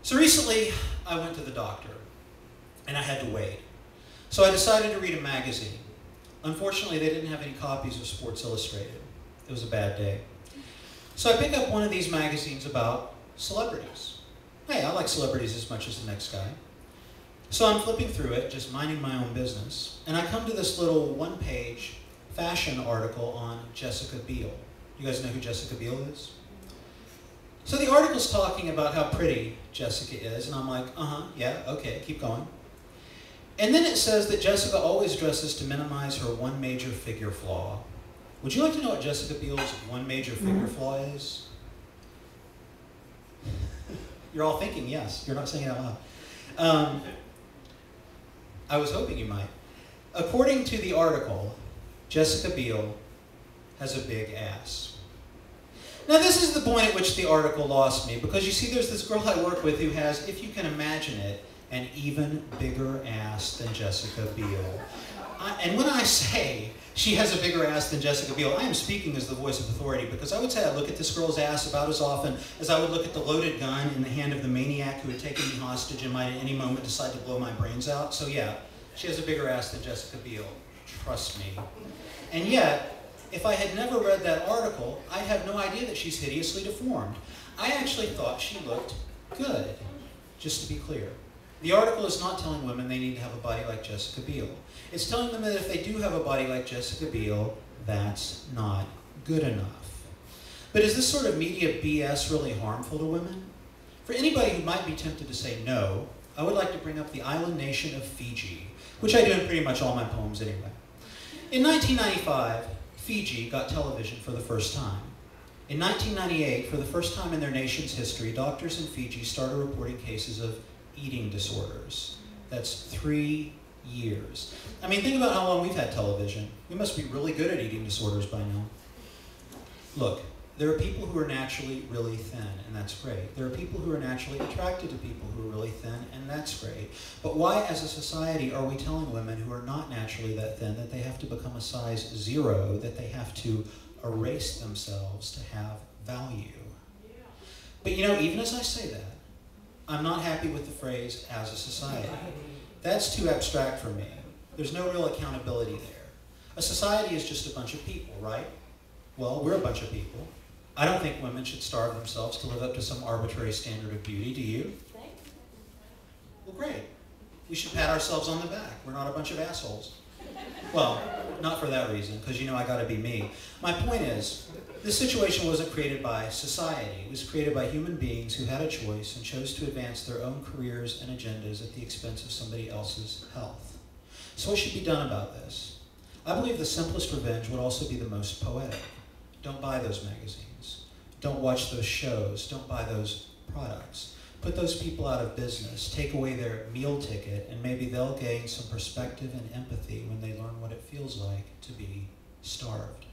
So recently, I went to the doctor, and I had to wait. So I decided to read a magazine. Unfortunately, they didn't have any copies of Sports Illustrated. It was a bad day. So I pick up one of these magazines about celebrities. Hey, I like celebrities as much as the next guy. So I'm flipping through it, just minding my own business, and I come to this little one-page fashion article on Jessica Biel. You guys know who Jessica Biel is? So the article's talking about how pretty Jessica is, and I'm like, yeah, okay, keep going. And then it says that Jessica always dresses to minimize her one major figure flaw. Would you like to know what Jessica Biel's one major figure flaw is? You're all thinking yes. You're not saying it out loud. I was hoping you might. According to the article, Jessica Biel has a big ass. Now this is the point at which the article lost me, because you see there's this girl I work with who has, if you can imagine it, an even bigger ass than Jessica Biel. And when I say she has a bigger ass than Jessica Biel, I am speaking as the voice of authority, because I would say I look at this girl's ass about as often as I would look at the loaded gun in the hand of the maniac who had taken me hostage and might at any moment decide to blow my brains out. So yeah, she has a bigger ass than Jessica Biel. Trust me. And yet, if I had never read that article, I'd have no idea that she's hideously deformed. I actually thought she looked good, just to be clear. The article is not telling women they need to have a body like Jessica Biel. It's telling them that if they do have a body like Jessica Biel, that's not good enough. But is this sort of media BS really harmful to women? For anybody who might be tempted to say no, I would like to bring up the island nation of Fiji, which I do in pretty much all my poems anyway. In 1995, Fiji got television for the first time. In 1998, for the first time in their nation's history, doctors in Fiji started reporting cases of eating disorders. That's 3 years. I mean, think about how long we've had television. We must be really good at eating disorders by now. Look, there are people who are naturally really thin, and that's great. There are people who are naturally attracted to people who are really thin, and that's great. But why, as a society, are we telling women who are not naturally that thin that they have to become a size 0, that they have to erase themselves to have value? But you know, even as I say that, I'm not happy with the phrase, as a society. That's too abstract for me. There's no real accountability there. A society is just a bunch of people, right? Well, we're a bunch of people. I don't think women should starve themselves to live up to some arbitrary standard of beauty, do you? Well, great. We should pat ourselves on the back. We're not a bunch of assholes. Well, not for that reason, because you know I gotta be me. My point is, this situation wasn't created by society. It was created by human beings who had a choice and chose to advance their own careers and agendas at the expense of somebody else's health. So what should be done about this? I believe the simplest revenge would also be the most poetic. Don't buy those magazines. Don't watch those shows. Don't buy those products. Put those people out of business. Take away their meal ticket, and maybe they'll gain some perspective and empathy when they learn what it feels like to be starved.